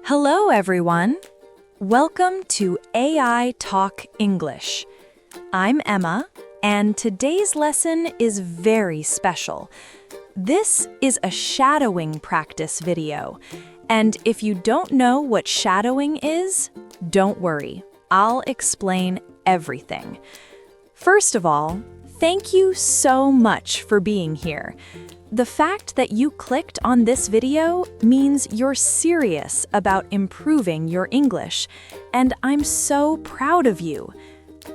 Hello, everyone. Welcome to AI Talk English. I'm Emma, and today's lesson is very special. This is a shadowing practice video, and if you don't know what shadowing is, don't worry. I'll explain everything. First of all, thank you so much for being here. The fact that you clicked on this video means you're serious about improving your English, and I'm so proud of you.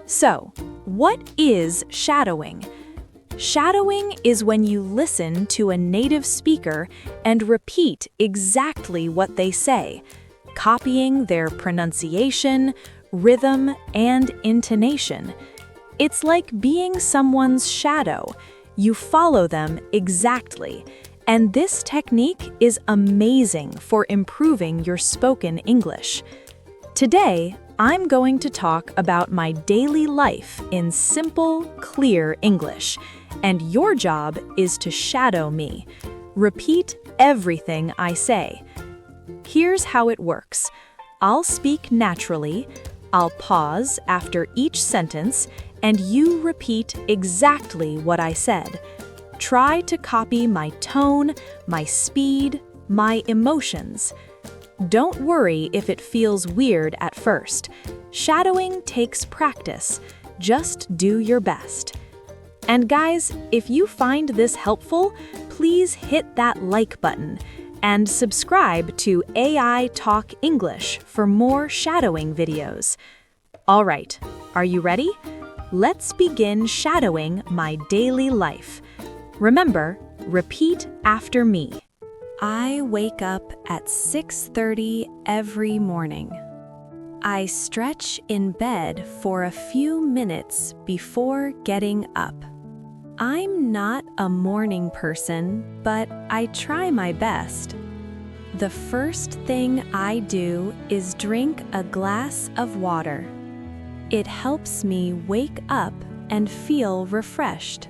So, what is shadowing? Shadowing is when you listen to a native speaker and repeat exactly what they say, copying their pronunciation, rhythm, and intonation. It's like being someone's shadow. You follow them exactly, and this technique is amazing for improving your spoken English. Today, I'm going to talk about my daily life in simple, clear English, and your job is to shadow me. Repeat everything I say. Here's how it works. I'll speak naturally, I'll pause after each sentence, and you repeat exactly what I said. Try to copy my tone, my speed, my emotions. Don't worry if it feels weird at first. Shadowing takes practice. Just do your best. And guys, if you find this helpful, please hit that like button and subscribe to AI Talk English for more shadowing videos. All right, are you ready? Let's begin shadowing my daily life. Remember, repeat after me. I wake up at 6:30 every morning. I stretch in bed for a few minutes before getting up. I'm not a morning person, but I try my best. The first thing I do is drink a glass of water. It helps me wake up and feel refreshed.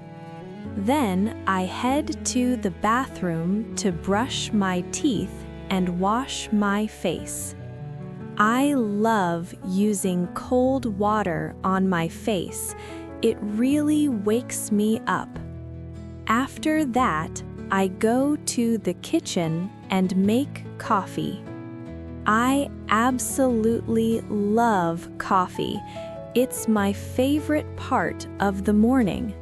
Then I head to the bathroom to brush my teeth and wash my face. I love using cold water on my face. It really wakes me up. After that, I go to the kitchen and make coffee. I absolutely love coffee. It's my favorite part of the morning.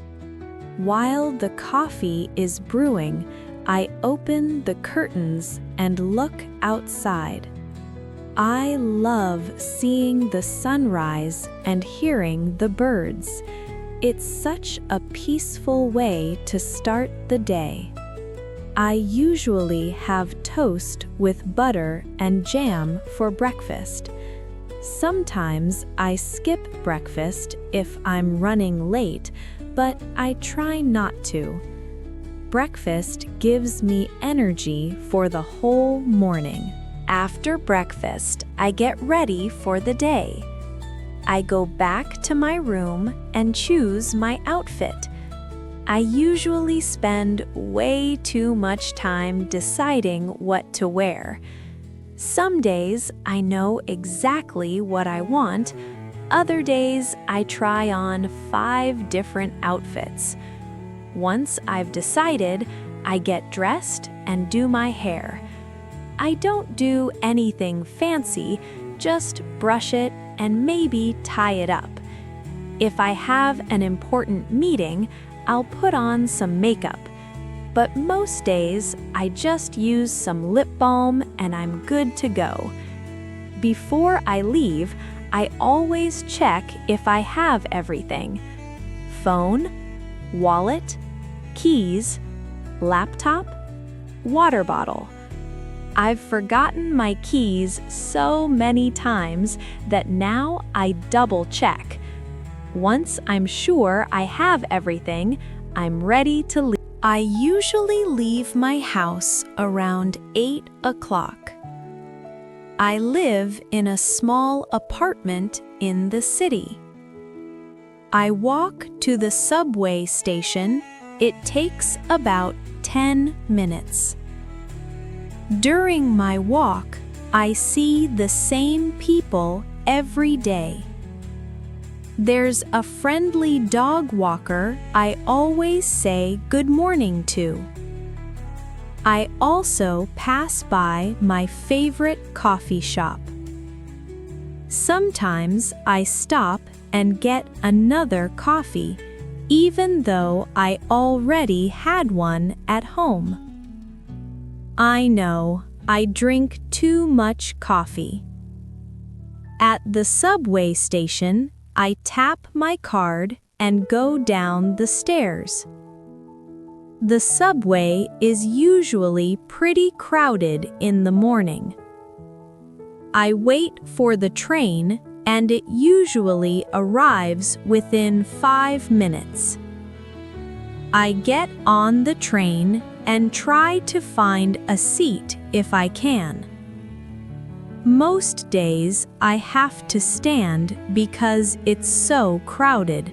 While the coffee is brewing, I open the curtains and look outside. I love seeing the sunrise and hearing the birds. It's such a peaceful way to start the day. I usually have toast with butter and jam for breakfast. Sometimes I skip breakfast if I'm running late, but I try not to. Breakfast gives me energy for the whole morning. After breakfast, I get ready for the day. I go back to my room and choose my outfit. I usually spend way too much time deciding what to wear. Some days I know exactly what I want. Other days I try on 5 different outfits. Once I've decided, I get dressed and do my hair. I don't do anything fancy, just brush it and maybe tie it up. If I have an important meeting, I'll put on some makeup. But most days, I just use some lip balm and I'm good to go. Before I leave, I always check if I have everything. Phone, wallet, keys, laptop, water bottle. I've forgotten my keys so many times that now I double check. Once I'm sure I have everything, I'm ready to leave. I usually leave my house around 8 o'clock. I live in a small apartment in the city. I walk to the subway station. It takes about 10 minutes. During my walk, I see the same people every day. There's a friendly dog walker I always say good morning to. I also pass by my favorite coffee shop. Sometimes I stop and get another coffee, even though I already had one at home. I know I drink too much coffee. At the subway station, I tap my card and go down the stairs. The subway is usually pretty crowded in the morning. I wait for the train, and it usually arrives within 5 minutes. I get on the train and try to find a seat if I can. Most days I have to stand because it's so crowded.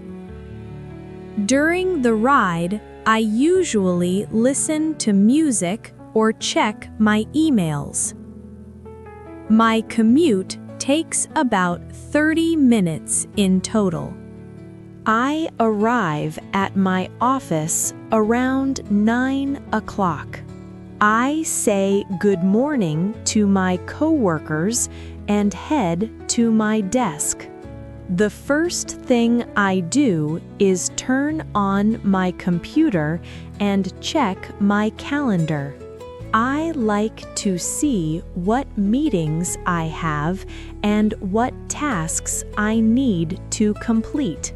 During the ride, I usually listen to music or check my emails. My commute takes about 30 minutes in total. I arrive at my office around 9 o'clock. I say good morning to my coworkers and head to my desk. The first thing I do is turn on my computer and check my calendar. I like to see what meetings I have and what tasks I need to complete.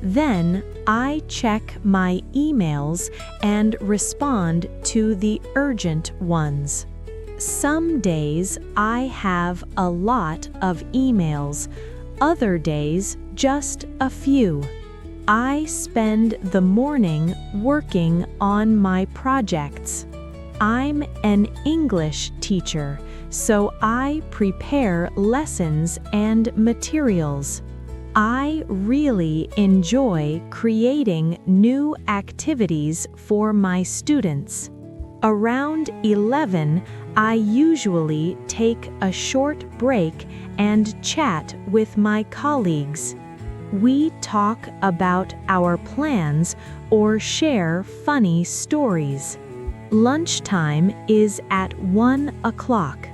Then I check my emails and respond to the urgent ones. Some days I have a lot of emails, other days just a few. I spend the morning working on my projects. I'm an English teacher, so I prepare lessons and materials. I really enjoy creating new activities for my students. Around 11, I usually take a short break and chat with my colleagues. We talk about our plans or share funny stories. Lunchtime is at 1 o'clock.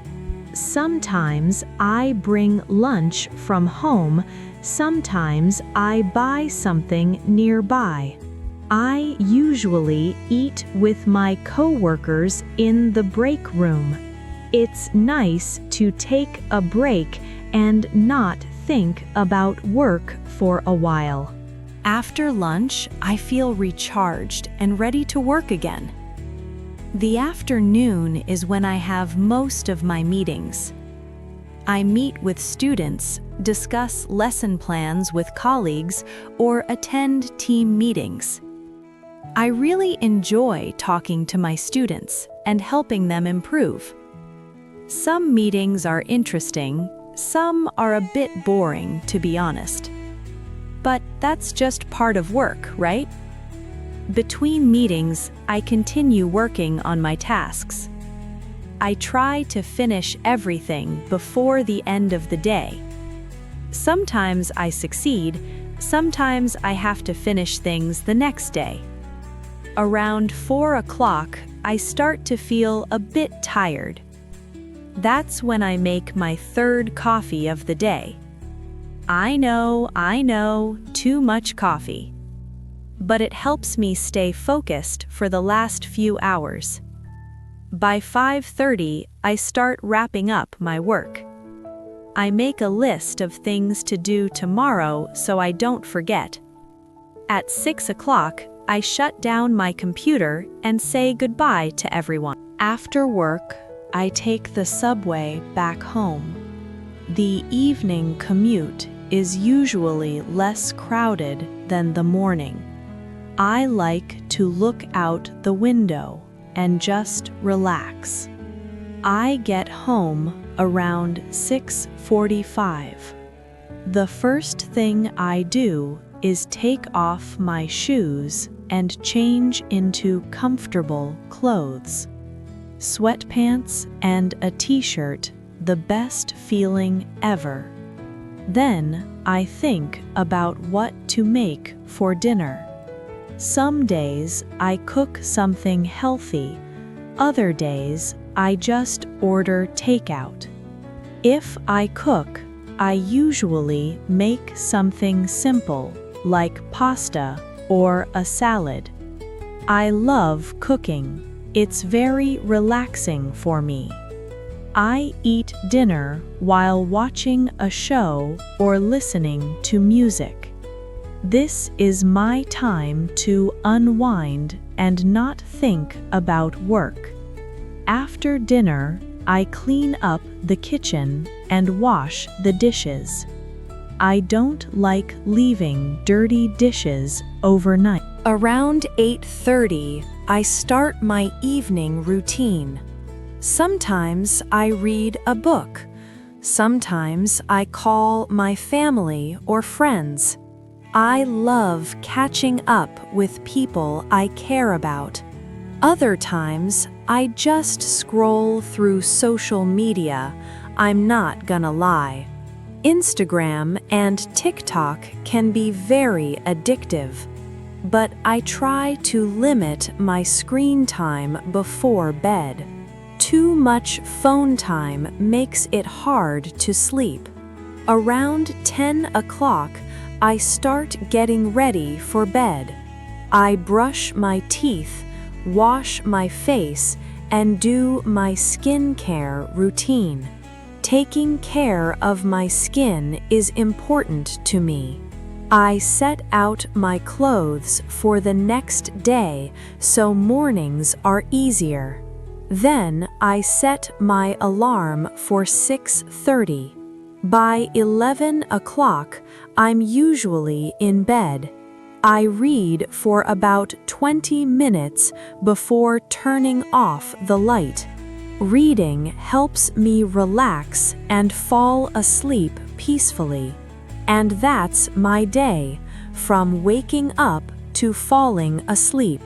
Sometimes I bring lunch from home, sometimes I buy something nearby. I usually eat with my coworkers in the break room. It's nice to take a break and not think about work for a while. After lunch, I feel recharged and ready to work again. The afternoon is when I have most of my meetings. I meet with students, discuss lesson plans with colleagues, or attend team meetings. I really enjoy talking to my students and helping them improve. Some meetings are interesting, some are a bit boring, to be honest. But that's just part of work, right? Between meetings, I continue working on my tasks. I try to finish everything before the end of the day. Sometimes I succeed, sometimes I have to finish things the next day. Around 4 o'clock, I start to feel a bit tired. That's when I make my third coffee of the day. I know, too much coffee. But it helps me stay focused for the last few hours. By 5:30, I start wrapping up my work. I make a list of things to do tomorrow so I don't forget. At 6 o'clock, I shut down my computer and say goodbye to everyone. After work, I take the subway back home. The evening commute is usually less crowded than the morning. I like to look out the window and just relax. I get home around 6:45. The first thing I do is take off my shoes and change into comfortable clothes. Sweatpants and a t-shirt the best feeling ever. Then I think about what to make for dinner. Some days I cook something healthy, other days I just order takeout. If I cook, I usually make something simple like pasta or a salad. I love cooking. It's very relaxing for me. I eat dinner while watching a show or listening to music. This is my time to unwind and not think about work. After dinner, I clean up the kitchen and wash the dishes. I don't like leaving dirty dishes overnight. Around 8:30, I start my evening routine. Sometimes I read a book. Sometimes I call my family or friends. I love catching up with people I care about. Other times, I just scroll through social media. I'm not gonna lie. Instagram and TikTok can be very addictive, but I try to limit my screen time before bed. Too much phone time makes it hard to sleep. Around 10 o'clock, I start getting ready for bed. I brush my teeth, wash my face, and do my skincare routine. Taking care of my skin is important to me. I set out my clothes for the next day so mornings are easier. Then I set my alarm for 6:30. By 11 o'clock, I'm usually in bed. I read for about 20 minutes before turning off the light. Reading helps me relax and fall asleep peacefully. And that's my day, from waking up to falling asleep.